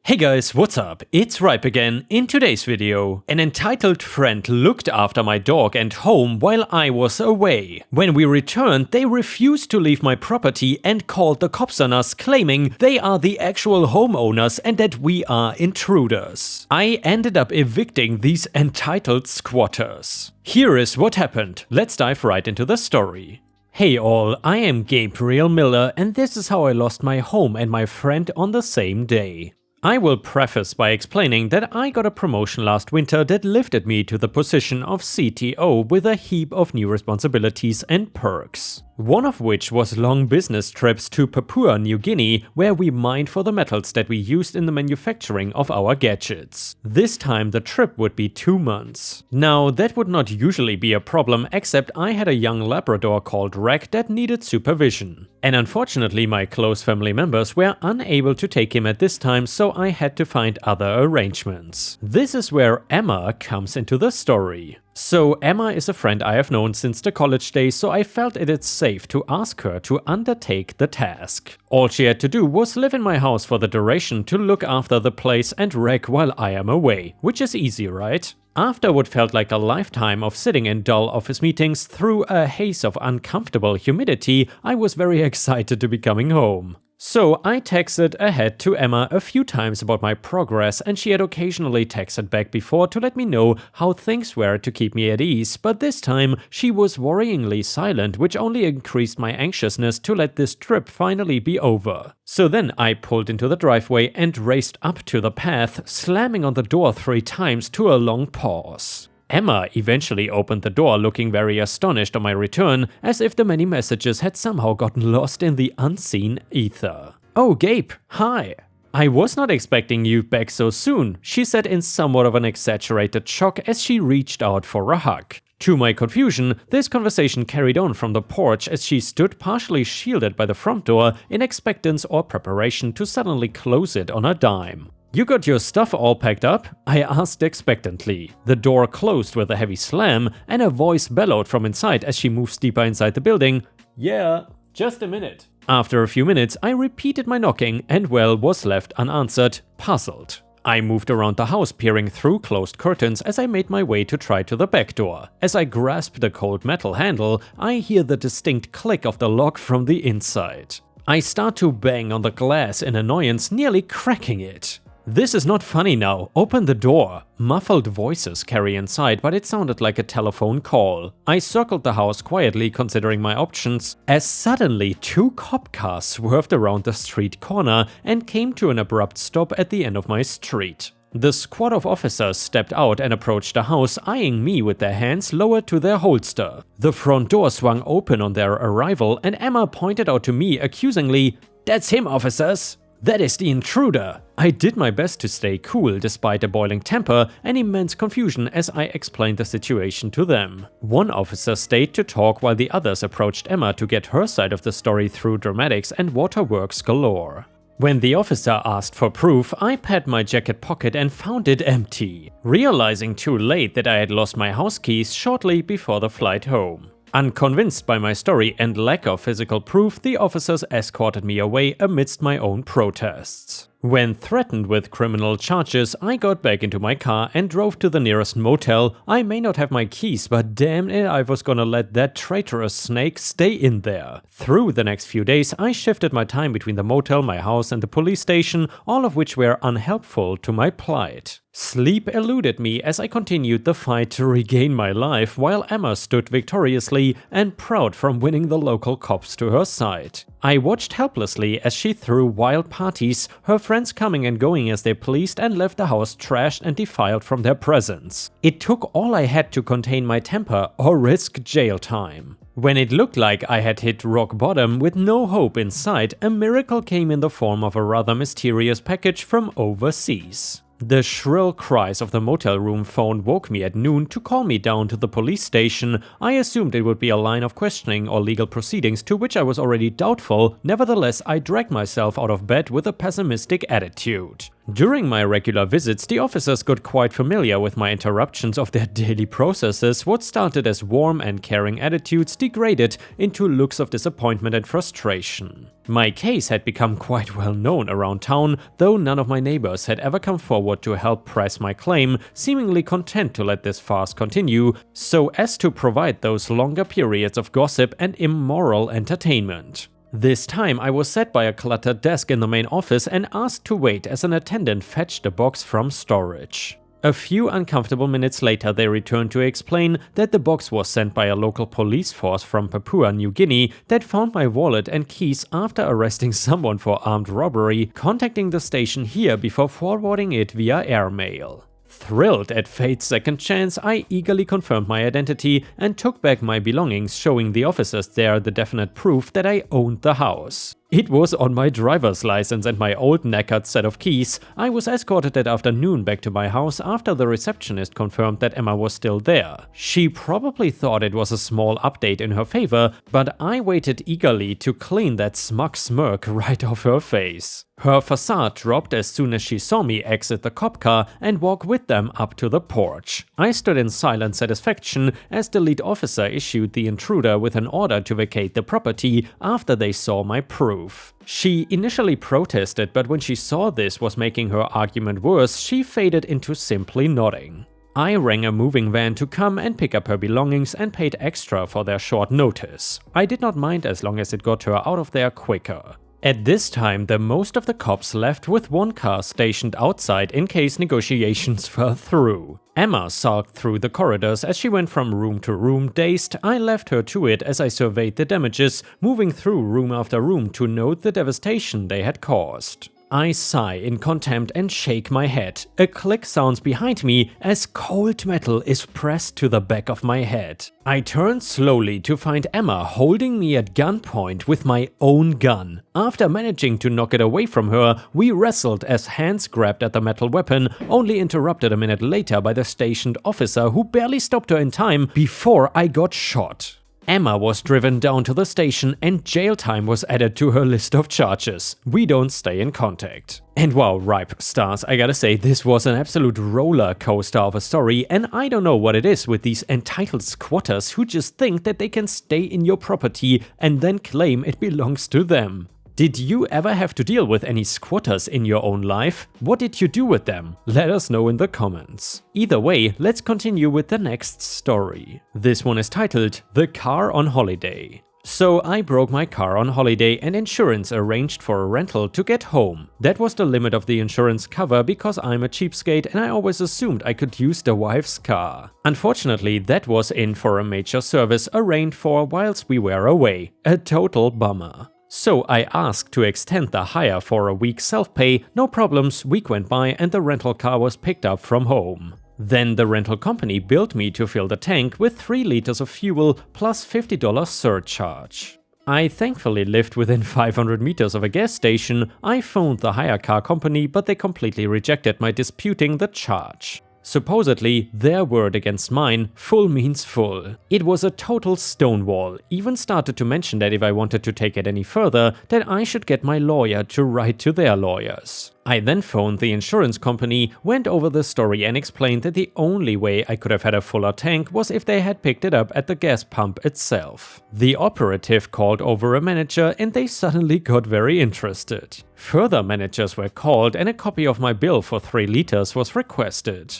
Hey guys, what's up? It's Ripe again. In today's video, an entitled friend looked after my dog and home while I was away. When we returned, they refused to leave my property and called the cops on us, claiming they are the actual homeowners and that we are intruders. I ended up evicting these entitled squatters. Here is what happened. Let's dive right into the story. Hey all, I am Gabriel Miller and this is how I lost my home and my friend on the same day. I will preface by explaining that I got a promotion last winter that lifted me to the position of CTO with a heap of new responsibilities and perks. One of which was long business trips to Papua New Guinea, where we mined for the metals that we used in the manufacturing of our gadgets. This time the trip would be 2 months. Now that would not usually be a problem, except I had a young Labrador called Reg that needed supervision. And unfortunately my close family members were unable to take him at this time, so I had to find other arrangements. This is where Emma comes into the story. So Emma is a friend I have known since the college days, so I felt it's safe to ask her to undertake the task. All she had to do was live in my house for the duration to look after the place and Reg while I am away, which is easy, right? After what felt like a lifetime of sitting in dull office meetings through a haze of uncomfortable humidity, I was very excited to be coming home. So I texted ahead to Emma a few times about my progress, and she had occasionally texted back before to let me know how things were to keep me at ease, but this time she was worryingly silent, which only increased my anxiousness to let this trip finally be over. So then I pulled into the driveway and raced up to the path, slamming on the door 3 times to a long pause. Emma eventually opened the door, looking very astonished on my return, as if the many messages had somehow gotten lost in the unseen ether. "Oh, Gabe, hi. I was not expecting you back so soon," she said in somewhat of an exaggerated shock as she reached out for a hug. To my confusion, this conversation carried on from the porch as she stood partially shielded by the front door in expectance or preparation to suddenly close it on a dime. "You got your stuff all packed up?" I asked expectantly. The door closed with a heavy slam, and a voice bellowed from inside as she moves deeper inside the building. "Yeah, just a minute." After a few minutes, I repeated my knocking and, well, was left unanswered, puzzled. I moved around the house, peering through closed curtains as I made my way to try to the back door. As I grasp the cold metal handle, I hear the distinct click of the lock from the inside. I start to bang on the glass in annoyance, nearly cracking it. "This is not funny now, open the door." Muffled voices carry inside, but it sounded like a telephone call. I circled the house quietly, considering my options, as suddenly 2 cop cars swerved around the street corner and came to an abrupt stop at the end of my street. The squad of officers stepped out and approached the house, eyeing me with their hands lowered to their holster. The front door swung open on their arrival, and Emma pointed out to me accusingly, "That's him, officers! That is the intruder." I did my best to stay cool despite a boiling temper and immense confusion as I explained the situation to them. One officer stayed to talk while the others approached Emma to get her side of the story through dramatics and waterworks galore. When the officer asked for proof, I pat my jacket pocket and found it empty, realizing too late that I had lost my house keys shortly before the flight home. Unconvinced by my story and lack of physical proof, the officers escorted me away amidst my own protests. When threatened with criminal charges, I got back into my car and drove to the nearest motel. I may not have my keys, but damn it, I was gonna let that traitorous snake stay in there. Through the next few days, I shifted my time between the motel, my house, and the police station, all of which were unhelpful to my plight. Sleep eluded me as I continued the fight to regain my life, while Emma stood victoriously and proud from winning the local cops to her side. I watched helplessly as she threw wild parties, her friends coming and going as they pleased, and left the house trashed and defiled from their presence. It took all I had to contain my temper or risk jail time. When it looked like I had hit rock bottom with no hope in sight, a miracle came in the form of a rather mysterious package from overseas. The shrill cries of the motel room phone woke me at noon to call me down to the police station. I assumed it would be a line of questioning or legal proceedings, to which I was already doubtful. Nevertheless, I dragged myself out of bed with a pessimistic attitude. During my regular visits, the officers got quite familiar with my interruptions of their daily processes. What started as warm and caring attitudes degraded into looks of disappointment and frustration. My case had become quite well known around town, though none of my neighbors had ever come forward to help press my claim, seemingly content to let this farce continue, so as to provide those longer periods of gossip and immoral entertainment. This time I was sat by a cluttered desk in the main office and asked to wait as an attendant fetched the box from storage. A few uncomfortable minutes later they returned to explain that the box was sent by a local police force from Papua New Guinea that found my wallet and keys after arresting someone for armed robbery, contacting the station here before forwarding it via airmail. Thrilled at fate's second chance, I eagerly confirmed my identity and took back my belongings, showing the officers there the definite proof that I owned the house. It was on my driver's license and my old knackered set of keys. I was escorted that afternoon back to my house after the receptionist confirmed that Emma was still there. She probably thought it was a small update in her favor, but I waited eagerly to clean that smug smirk right off her face. Her facade dropped as soon as she saw me exit the cop car and walk with them up to the porch. I stood in silent satisfaction as the lead officer issued the intruder with an order to vacate the property after they saw my proof. She initially protested, but when she saw this was making her argument worse, she faded into simply nodding. I rang a moving van to come and pick up her belongings and paid extra for their short notice. I did not mind as long as it got her out of there quicker. At this time, most of the cops left with one car stationed outside in case negotiations fell through. Emma sulked through the corridors as she went from room to room dazed. I left her to it as I surveyed the damages, moving through room after room to note the devastation they had caused. I sigh in contempt and shake my head. A click sounds behind me as cold metal is pressed to the back of my head. I turn slowly to find Emma holding me at gunpoint with my own gun. After managing to knock it away from her, we wrestled as hands grabbed at the metal weapon, only interrupted a minute later by the stationed officer who barely stopped her in time before I got shot. Emma was driven down to the station and jail time was added to her list of charges. We don't stay in contact. And wow, ripe stars, I gotta say, this was an absolute roller coaster of a story, and I don't know what it is with these entitled squatters who just think that they can stay in your property and then claim it belongs to them. Did you ever have to deal with any squatters in your own life? What did you do with them? Let us know in the comments. Either way, let's continue with the next story. This one is titled The Car on Holiday. So I broke my car on holiday and insurance arranged for a rental to get home. That was the limit of the insurance cover because I'm a cheapskate and I always assumed I could use the wife's car. Unfortunately, that was in for a major service arranged for whilst we were away. A total bummer. So I asked to extend the hire for a week's self-pay. No problems, week went by and the rental car was picked up from home. Then the rental company billed me to fill the tank with 3 liters of fuel plus $50 surcharge. I thankfully lived within 500 meters of a gas station. I phoned the hire car company, but they completely rejected my disputing the charge. Supposedly, their word against mine, full means full. It was a total stonewall, even started to mention that if I wanted to take it any further, that I should get my lawyer to write to their lawyers. I then phoned the insurance company, went over the story and explained that the only way I could have had a fuller tank was if they had picked it up at the gas pump itself. The operative called over a manager and they suddenly got very interested. Further managers were called and a copy of my bill for 3 liters was requested.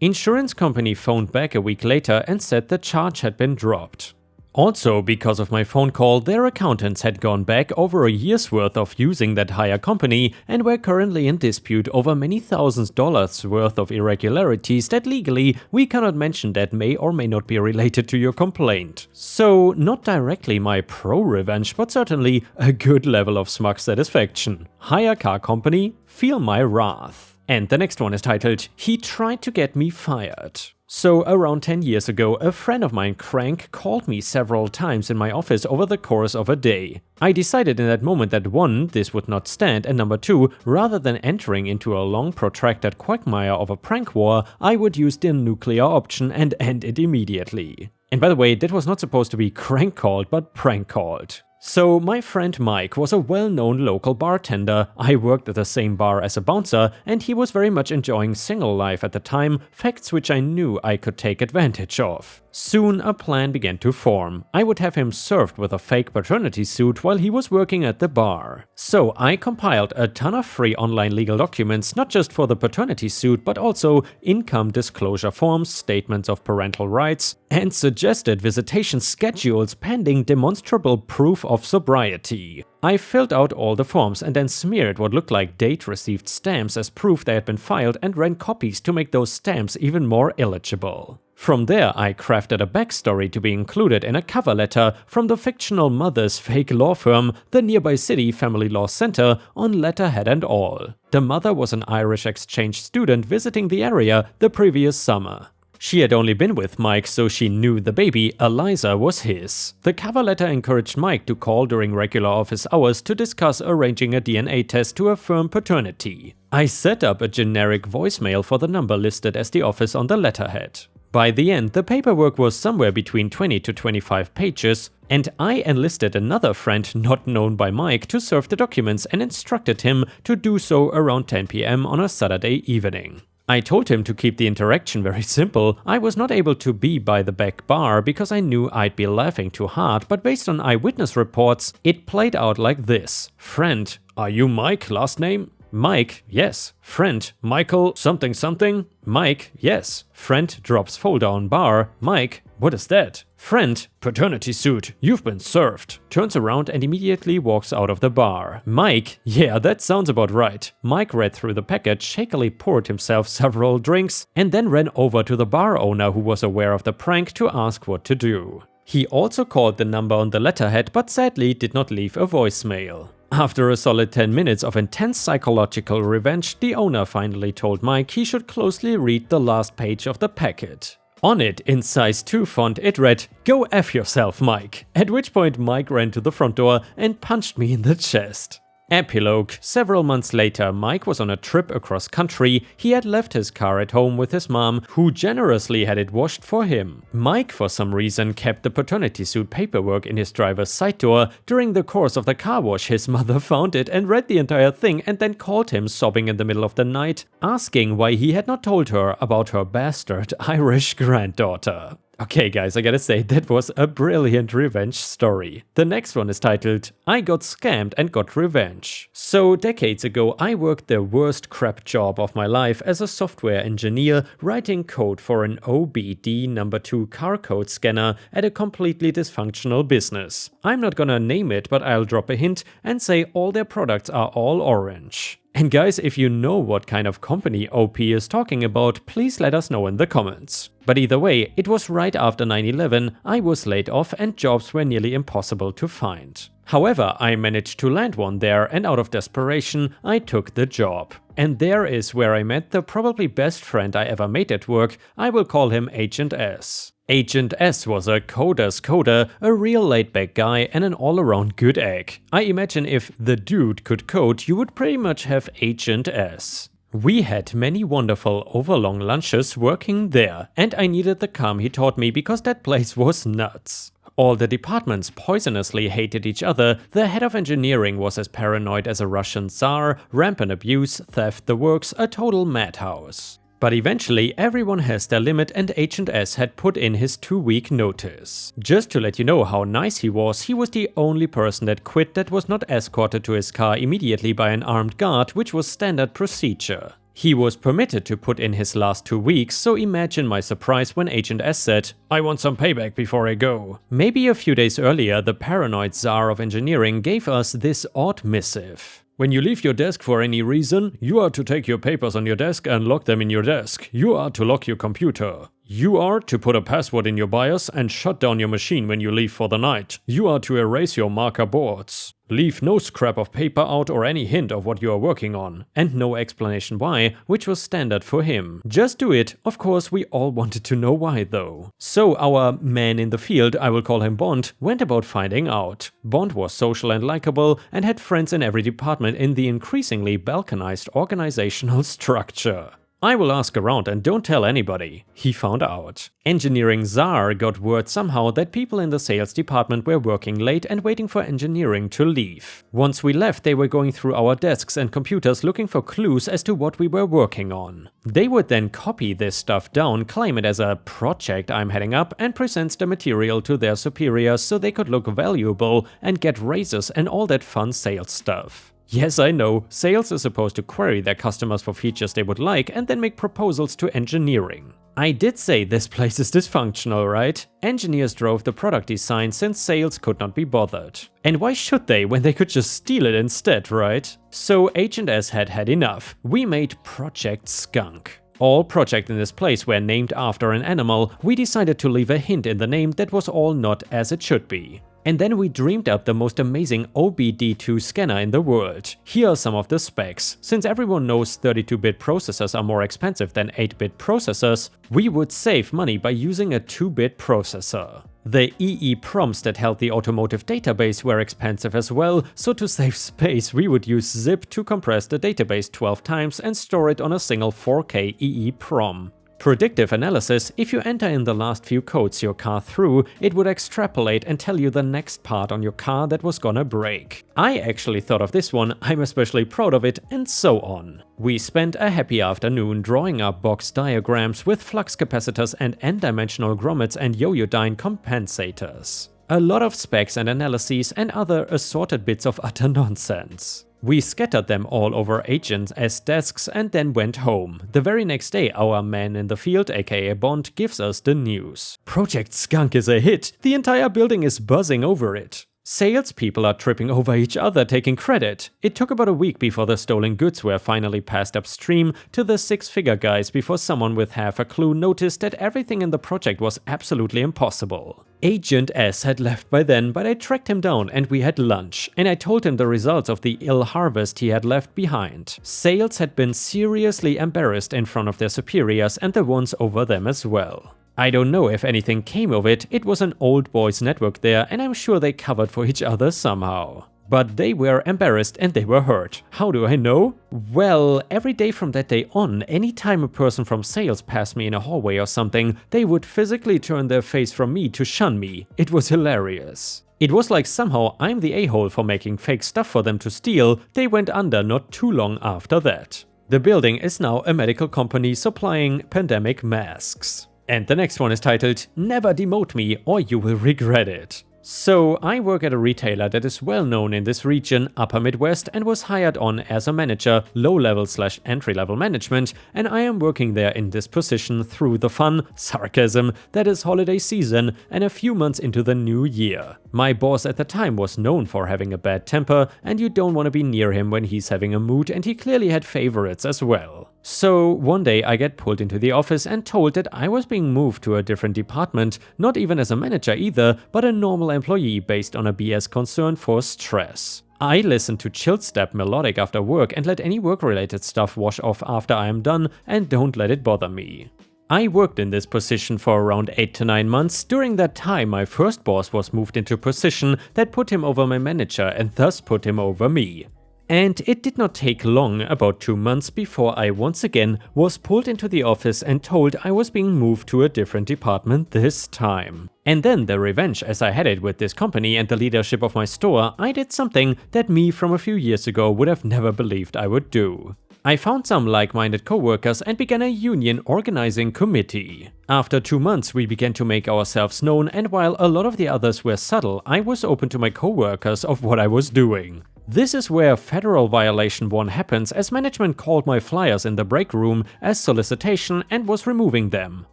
Insurance company phoned back a week later and said the charge had been dropped. Also, because of my phone call, their accountants had gone back over a year's worth of using that hire company and were currently in dispute over many thousands dollars worth of irregularities that legally we cannot mention that may or may not be related to your complaint. So, not directly my pro-revenge, but certainly a good level of smug satisfaction. Hire car company, feel my wrath. And the next one is titled, He Tried to Get Me Fired. So around 10 years ago, a friend of mine, Crank, called me several times in my office over the course of a day. I decided in that moment that 1, this would not stand, and number 2, rather than entering into a long protracted quagmire of a prank war, I would use the nuclear option and end it immediately. And by the way, that was not supposed to be crank called, but prank called. So my friend Mike was a well-known local bartender. I worked at the same bar as a bouncer, and he was very much enjoying single life at the time, facts which I knew I could take advantage of. Soon a plan began to form. I would have him served with a fake paternity suit while he was working at the bar. So I compiled a ton of free online legal documents, not just for the paternity suit, but also income disclosure forms, statements of parental rights, and suggested visitation schedules pending demonstrable proof of sobriety. I filled out all the forms and then smeared what looked like date-received stamps as proof they had been filed and ran copies to make those stamps even more illegible. From there, I crafted a backstory to be included in a cover letter from the fictional mother's fake law firm, the nearby city Family Law Center, on letterhead and all. The mother was an Irish exchange student visiting the area the previous summer. She had only been with Mike, so she knew the baby, Eliza, was his. The cover letter encouraged Mike to call during regular office hours to discuss arranging a DNA test to affirm paternity. I set up a generic voicemail for the number listed as the office on the letterhead. By the end, the paperwork was somewhere between 20 to 25 pages, and I enlisted another friend not known by Mike to serve the documents and instructed him to do so around 10 p.m. on a Saturday evening. I told him to keep the interaction very simple. I was not able to be by the back bar because I knew I'd be laughing too hard, but based on eyewitness reports, it played out like this. Friend, are you Mike, last name? Mike, yes. Friend, Michael something something? Mike, yes. Friend drops folder on bar. Mike, what is that? Friend, paternity suit, you've been served. Turns around and immediately walks out of the bar. Mike, yeah, that sounds about right. Mike read through the package, shakily poured himself several drinks, and then ran over to the bar owner who was aware of the prank to ask what to do. He also called the number on the letterhead, but sadly did not leave a voicemail. After a solid 10 minutes of intense psychological revenge, the owner finally told Mike he should closely read the last page of the packet. On it, in size 2 font, it read, "Go F yourself, Mike." At which point Mike ran to the front door and punched me in the chest. Epilogue. Several months later, Mike was on a trip across country. He had left his car at home with his mom, who generously had it washed for him. Mike, for some reason, kept the paternity suit paperwork in his driver's side door. During the course of the car wash, his mother found it and read the entire thing and then called him sobbing in the middle of the night, asking why he had not told her about her bastard Irish granddaughter. Okay guys, I gotta say, that was a brilliant revenge story. The next one is titled, I got scammed and got revenge. So decades ago, I worked the worst crap job of my life as a software engineer writing code for an OBD number 2 car code scanner at a completely dysfunctional business. I'm not gonna name it, but I'll drop a hint and say all their products are all orange. And guys, if you know what kind of company OP is talking about, please let us know in the comments. But either way, it was right after 9/11, I was laid off and jobs were nearly impossible to find. However, I managed to land one there, and out of desperation, I took the job. And there is where I met the probably best friend I ever made at work. I will call him Agent S. Agent S was a coder's coder, a real laid-back guy and an all-around good egg. I imagine if the dude could code, you would pretty much have Agent S. We had many wonderful overlong lunches working there, and I needed the calm he taught me because that place was nuts. All the departments poisonously hated each other. The head of engineering was as paranoid as a Russian Tsar, rampant abuse, theft, the works, a total madhouse. But eventually everyone has their limit, and Agent S had put in his 2-week notice. Just to let you know how nice he was the only person that quit that was not escorted to his car immediately by an armed guard, which was standard procedure. He was permitted to put in his last 2 weeks, so imagine my surprise when Agent S said, "I want some payback before I go." Maybe a few days earlier, the paranoid Tsar of engineering gave us this odd missive. When you leave your desk for any reason, you are to take your papers on your desk and lock them in your desk. You are to lock your computer. You are to put a password in your BIOS and shut down your machine when you leave for the night. You are to erase your marker boards. Leave no scrap of paper out or any hint of what you are working on. And no explanation why, which was standard for him. Just do it. Of course, we all wanted to know why though. So our man in the field, I will call him Bond, went about finding out. Bond was social and likable and had friends in every department in the increasingly balkanized organizational structure. I will ask around and don't tell anybody. He found out. Engineering czar got word somehow that people in the sales department were working late and waiting for engineering to leave. Once we left, they were going through our desks and computers looking for clues as to what we were working on. They would then copy this stuff down, claim it as a project I'm heading up, and present the material to their superiors so they could look valuable and get raises and all that fun sales stuff. Yes, I know, sales is supposed to query their customers for features they would like and then make proposals to engineering. I did say this place is dysfunctional, right? Engineers drove the product design since sales could not be bothered. And why should they when they could just steal it instead, right? So Agent S had had enough. We made Project Skunk. All projects in this place were named after an animal. We decided to leave a hint in the name that was all not as it should be. And then we dreamed up the most amazing OBD2 scanner in the world. Here are some of the specs. Since everyone knows 32-bit processors are more expensive than 8-bit processors, we would save money by using a 2-bit processor. The EEPROMs that held the automotive database were expensive as well, so to save space we would use zip to compress the database 12 times and store it on a single 4K EEPROM. Predictive analysis: if you enter in the last few codes your car threw, it would extrapolate and tell you the next part on your car that was gonna break. I actually thought of this one, I'm especially proud of it, and so on. We spent a happy afternoon drawing up box diagrams with flux capacitors and n-dimensional grommets and yo-yo-dyne compensators. A lot of specs and analyses and other assorted bits of utter nonsense. We scattered them all over Agent S desks and then went home. The very next day our man in the field, aka Bond, gives us the news. Project Skunk is a hit! The entire building is buzzing over it. Salespeople are tripping over each other taking credit. It took about a week before the stolen goods were finally passed upstream to the six-figure guys before someone with half a clue noticed that everything in the project was absolutely impossible. Agent S had left by then, but I tracked him down and we had lunch, and I told him the results of the ill harvest he had left behind. Sales had been seriously embarrassed in front of their superiors and the ones over them as well. I don't know if anything came of it. It was an old boys network there and I'm sure they covered for each other somehow. But they were embarrassed and they were hurt. How do I know? Well, every day from that day on, anytime a person from sales passed me in a hallway or something, they would physically turn their face from me to shun me. It was hilarious. It was like somehow I'm the a-hole for making fake stuff for them to steal. They went under not too long after that. The building is now a medical company supplying pandemic masks. And the next one is titled, "Never Demote Me or You Will Regret It." So, I work at a retailer that is well known in this region, Upper Midwest, and was hired on as a manager, low-level/entry-level management, and I am working there in this position through the fun, sarcasm, that is holiday season and a few months into the new year. My boss at the time was known for having a bad temper, and you don't want to be near him when he's having a mood, and he clearly had favorites as well. So one day I get pulled into the office and told that I was being moved to a different department, not even as a manager either, but a normal employee based on a BS concern for stress. I listen to chilled step melodic after work and let any work-related stuff wash off after I am done and don't let it bother me. I worked in this position for around 8 to 9 months. During that time my first boss was moved into a position that put him over my manager and thus put him over me. And it did not take long, about 2 months, before I once again was pulled into the office and told I was being moved to a different department this time. And then the revenge as I had it with this company and the leadership of my store, I did something that me from a few years ago would have never believed I would do. I found some like-minded co-workers and began a union organizing committee. After 2 months we began to make ourselves known, and while a lot of the others were subtle, I was open to my co-workers of what I was doing. This is where Federal Violation 1 happens, as management called my flyers in the break room as solicitation and was removing them.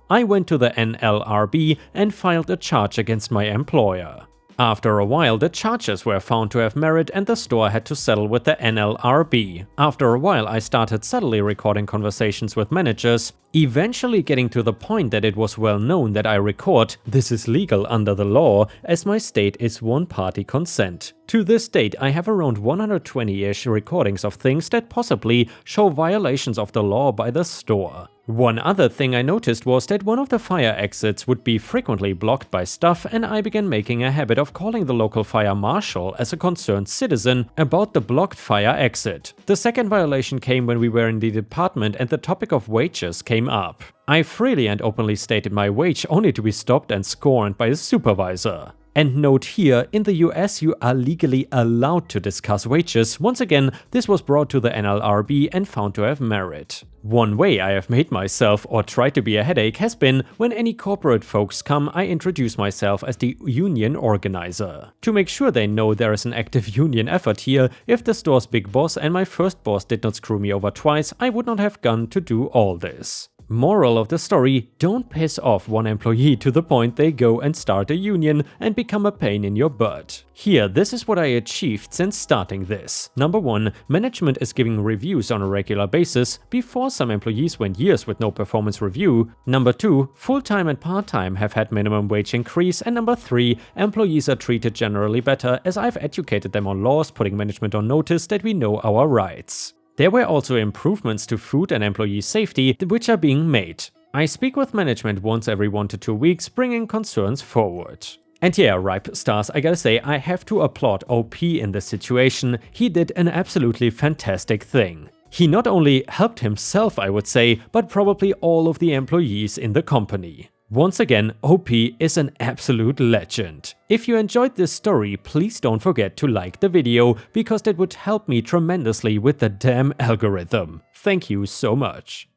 I went to the NLRB and filed a charge against my employer. After a while, the charges were found to have merit and the store had to settle with the NLRB. After a while, I started subtly recording conversations with managers, eventually getting to the point that it was well known that I record. This is legal under the law, as my state is one-party consent. To this date, I have around 120-ish recordings of things that possibly show violations of the law by the store. One other thing I noticed was that one of the fire exits would be frequently blocked by stuff, and I began making a habit of calling the local fire marshal as a concerned citizen about the blocked fire exit. The second violation came when we were in the department and the topic of wages came up. I freely and openly stated my wage only to be stopped and scorned by a supervisor. And note here, in the US you are legally allowed to discuss wages. Once again, this was brought to the NLRB and found to have merit. One way I have made myself or tried to be a headache has been when any corporate folks come, I introduce myself as the union organizer. To make sure they know there is an active union effort here, if the store's big boss and my first boss did not screw me over twice, I would not have gone to do all this. Moral of the story, don't piss off one employee to the point they go and start a union and become a pain in your butt. Here, this is what I achieved since starting this. Number 1, management is giving reviews on a regular basis. Before, some employees went years with no performance review. Number 2, full-time and part-time have had minimum wage increase. And number 3, employees are treated generally better as I've educated them on laws, putting management on notice that we know our rights. There were also improvements to food and employee safety, which are being made. I speak with management once every 1 to 2 weeks, bringing concerns forward. And yeah, Ripe Stars, I gotta say, I have to applaud OP in this situation. He did an absolutely fantastic thing. He not only helped himself, I would say, but probably all of the employees in the company. Once again, OP is an absolute legend. If you enjoyed this story, please don't forget to like the video, because that would help me tremendously with the damn algorithm. Thank you so much.